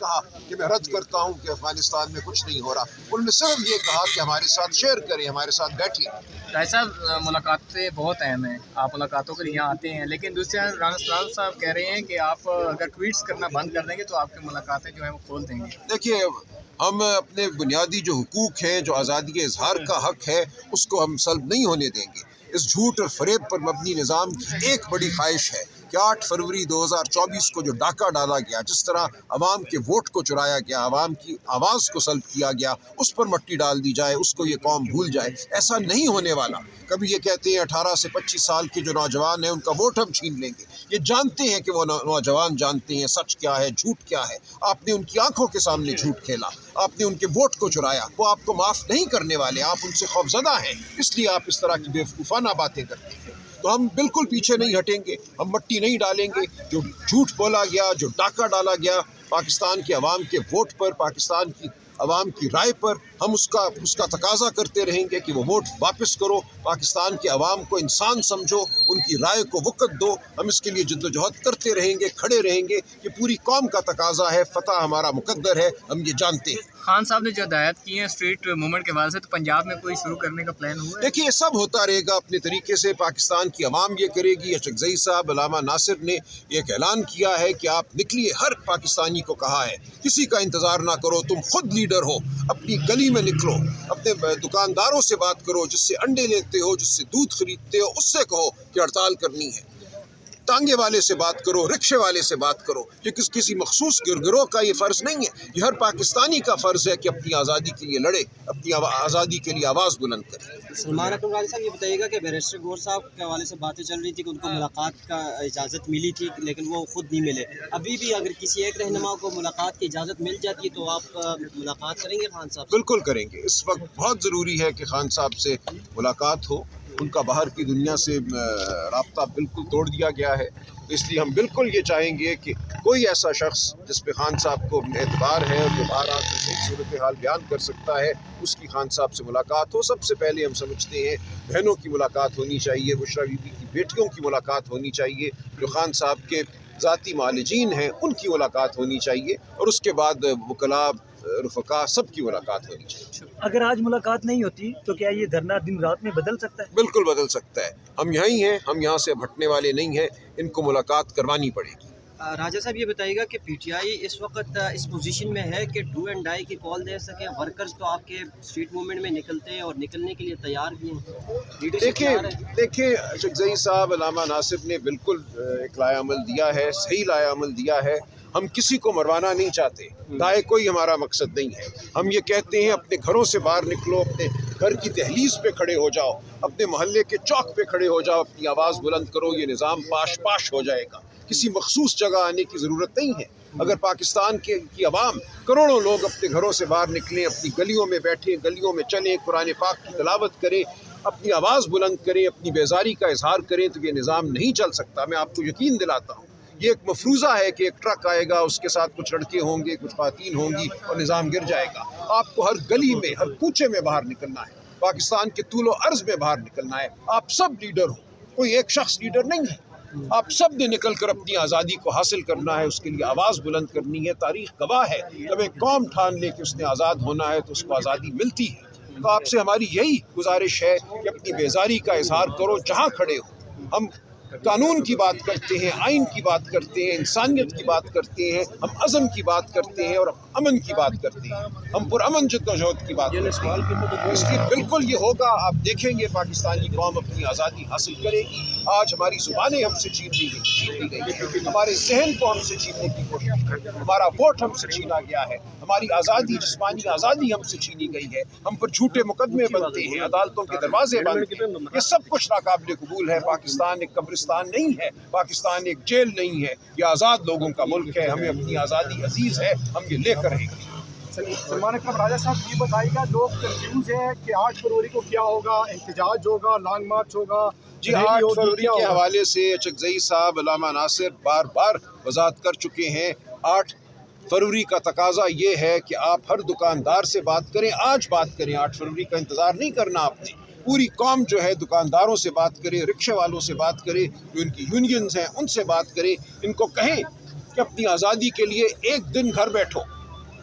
کہا کہ میں رد کرتا ہوں کہ افغانستان میں کچھ نہیں ہو رہا. انہوں نے صرف یہ کہا کہ ہمارے ساتھ شیئر کریں، ہمارے ساتھ بیٹھیں. ایسا ملاقاتیں بہت اہم ہیں، آپ ملاقاتوں کے لیے یہاں آتے ہیں، لیکن دوسرے رانا سلال صاحب کہہ رہے ہیں کہ آپ اگر ٹویٹس کرنا بند کر دیں گے تو آپ کی ملاقاتیں جو ہیں وہ کھول دیں گے. دیکھیے، ہم اپنے بنیادی جو حقوق ہیں، جو آزادی اظہار کا حق ہے، اس کو ہم سلب نہیں ہونے دیں گے. اس جھوٹ اور فریب پر مبنی نظام کی ایک بڑی خواہش ہے کہ 8 فروری 2024 کو جو ڈاکہ ڈالا گیا، جس طرح عوام کے ووٹ کو چرایا گیا، عوام کی آواز کو سلب کیا گیا، اس پر مٹی ڈال دی جائے، اس کو یہ قوم بھول جائے. ایسا نہیں ہونے والا. کبھی یہ کہتے ہیں 18 سے 25 سال کے جو نوجوان ہیں ان کا ووٹ ہم چھین لیں گے. یہ جانتے ہیں کہ وہ نوجوان جانتے ہیں سچ کیا ہے، جھوٹ کیا ہے. آپ نے ان کی آنکھوں کے سامنے جھوٹ کھیلا، آپ نے ان کے ووٹ کو چرایا. وہ آپ کو معاف نہیں کرنے والے. آپ ان سے خوفزدہ ہیں، اس لیے آپ اس طرح کی بیوقوفانہ باتیں کرتے ہیں. تو ہم بالکل پیچھے نہیں ہٹیں گے، ہم مٹی نہیں ڈالیں گے. جو جھوٹ بولا گیا، جو ڈاکہ ڈالا گیا پاکستان کے عوام کے ووٹ پر، پاکستان کی عوام کی رائے پر، ہم اس کا تقاضا کرتے رہیں گے کہ وہ ووٹ واپس کرو. پاکستان کے عوام کو انسان سمجھو، ان کی رائے کو وقت دو. ہم اس کے لیے جد و جہد کرتے رہیں گے، کھڑے رہیں گے. یہ پوری قوم کا تقاضا ہے. فتح ہمارا مقدر ہے، ہم یہ جانتے ہیں. خان صاحب نے جو ہدایت کی ہیں اسٹریٹ موومنٹ کے حوالے سے، تو پنجاب میں کوئی شروع کرنے کا پلان ہوا ہے؟ دیکھیے، یہ سب ہوتا رہے گا اپنے طریقے سے. پاکستان کی عوام یہ کرے گی. اچکزئی صاحب، علامہ ناصر نے ایک اعلان کیا ہے کہ آپ نکلیے. ہر پاکستانی کو کہا ہے کسی کا انتظار نہ کرو، تم خود لیڈر ہو. اپنی گلی میں نکلو، اپنے دکانداروں سے بات کرو، جس سے انڈے لیتے ہو، جس سے دودھ خریدتے ہو، اس سے کہو کہ ہڑتال کرنی ہے. ٹانگے والے سے بات کرو، رکشے والے سے بات کرو. یہ کسی مخصوص گروہ کا یہ فرض نہیں ہے. یہ ہر پاکستانی کا فرض ہے کہ اپنی آزادی کے لیے لڑے، اپنی آزادی کے لیے آواز بلند کرے. سلمان اکرم راجہ صاحب، یہ بتائیے گا کہ بیرسٹر گور صاحب کے حوالے سے باتیں چل رہی تھی کہ ان کو ملاقات کا اجازت ملی تھی لیکن وہ خود نہیں ملے. ابھی بھی اگر کسی ایک رہنما کو ملاقات کی اجازت مل جاتی ہے تو آپ ملاقات کریں گے خان صاحب سے؟ بالکل کریں گے. اس وقت بہت ضروری ہے کہ خان صاحب سے ملاقات ہو. ان کا باہر کی دنیا سے رابطہ بالکل توڑ دیا گیا ہے. اس لیے ہم بالکل یہ چاہیں گے کہ کوئی ایسا شخص جس پہ خان صاحب کو اعتبار ہے اور جو باہر آ کے صحیح صورتحال بیان کر سکتا ہے، اس کی خان صاحب سے ملاقات ہو. سب سے پہلے ہم سمجھتے ہیں بہنوں کی ملاقات ہونی چاہیے، بشریٰ بی بی کی بیٹیوں کی ملاقات ہونی چاہیے، جو خان صاحب کے ذاتی معالجین ہیں ان کی ملاقات ہونی چاہیے، اور اس کے بعد وکلاء، رفقا، سب کی ملاقات ہونی چاہیے. اگر آج ملاقات نہیں ہوتی تو کیا یہ دھرنا دن رات میں بدل سکتا ہے؟ بالکل بدل سکتا ہے. ہم یہیں ہیں، ہم یہاں سے اب ہٹنے والے نہیں ہیں. ان کو ملاقات کروانی پڑے گی. راجہ صاحب، یہ بتائیے گا کہ پی ٹی آئی اس وقت اس پوزیشن میں ہے کہ ڈو اینڈ ڈائی کی کال دے سکے. ورکرز تو آپ کے اسٹریٹ موومنٹ میں نکلتے ہیں اور نکلنے کے لیے تیار بھی ہیں. لیڈرشپ تیار ہے؟ دیکھیں اچکزئی صاحب، علامہ ناصر نے بالکل ایک لائحہ عمل دیا ہے، صحیح لائحہ عمل دیا ہے. ہم کسی کو مروانا نہیں چاہتے، دائیں کوئی ہمارا مقصد نہیں ہے. ہم یہ کہتے ہیں اپنے گھروں سے باہر نکلو، اپنے گھر کی دہلیز پہ کھڑے ہو جاؤ، اپنے محلے کے چوک پہ کھڑے ہو جاؤ، اپنی آواز بلند کرو. یہ نظام پاش پاش ہو جائے گا. کسی مخصوص جگہ آنے کی ضرورت نہیں ہے. اگر پاکستان کی عوام، کروڑوں لوگ اپنے گھروں سے باہر نکلیں، اپنی گلیوں میں بیٹھیں، گلیوں میں چلیں، قرآن پاک کی تلاوت کریں، اپنی آواز بلند کریں، اپنی بیزاری کا اظہار کریں، تو یہ نظام نہیں چل سکتا. میں آپ کو یقین دلاتا ہوں. یہ ایک مفروضہ ہے کہ ایک ٹرک آئے گا، اس کے ساتھ کچھ لڑکے ہوں گے، کچھ خواتین ہوں گی، اور نظام گر جائے گا. آپ کو ہر گلی میں، ہر کوچے میں باہر نکلنا ہے. پاکستان کے طول و عرض میں باہر نکلنا ہے. آپ سب لیڈر ہو، کوئی ایک شخص لیڈر نہیں ہے. آپ سب نے نکل کر اپنی آزادی کو حاصل کرنا ہے، اس کے لیے آواز بلند کرنی ہے. تاریخ گواہ ہے، جب ایک قوم ٹھان لے کہ اس نے آزاد ہونا ہے تو اس کو آزادی ملتی ہے. تو آپ سے ہماری یہی گزارش ہے کہ اپنی بیزاری کا اظہار کرو جہاں کھڑے ہو. ہم قانون کی بات کرتے ہیں، آئین کی بات کرتے ہیں، انسانیت کی بات کرتے ہیں، ہم عزم کی بات کرتے ہیں اور امن کی بات کرتے ہیں. ہم پرامن جد و جہد کی بات کرتے ہیں. اس لیے بالکل یہ ہوگا. آپ دیکھیں گے پاکستانی قوم اپنی آزادی حاصل کرے گی. آج ہماری زبانیں ہم سے چھین لی گئی، ہمارے ذہن کو ہم سے چھیننے کی کوشش ہے، ہمارا ووٹ ہم سے چھینا گیا ہے، ہماری آزادی، جسمانی آزادی ہم سے چھینی گئی ہے. ہم پر جھوٹے مقدمے بنتے ہیں، عدالتوں کے دروازے بند ہیں. یہ سب کچھ ناقابل قبول ہے. پاکستان ایک قبرستان نہیں ہے، پاکستان ایک جیل نہیں ہے. یہ آزاد لوگوں کا ملک ہے. ہمیں اپنی آزادی عزیز ہے، ہم یہ لے کر رہیں گے. سلمان اکرم راجہ صاحب، یہ بتائیے گا، لوگ کنفیوز ہیں کہ 8 فروری کو کیا ہوگا؟ احتجاج ہوگا، لانگ مارچ ہوگا؟ جی، 8 فروری کے حوالے سے اچکزئی صاحب، علامہ ناصر بار بار وضاحت کر چکے ہیں. 8 فروری کا تقاضا یہ ہے کہ آپ ہر دکاندار سے بات کریں، آج بات کریں. 8 فروری کا انتظار نہیں کرنا آپ نے. پوری قوم جو ہے دکانداروں سے بات کرے، رکشے والوں سے بات کرے، جو ان کی یونینز ہیں ان سے بات کرے. ان کو کہیں کہ اپنی آزادی کے لیے ایک دن گھر بیٹھو،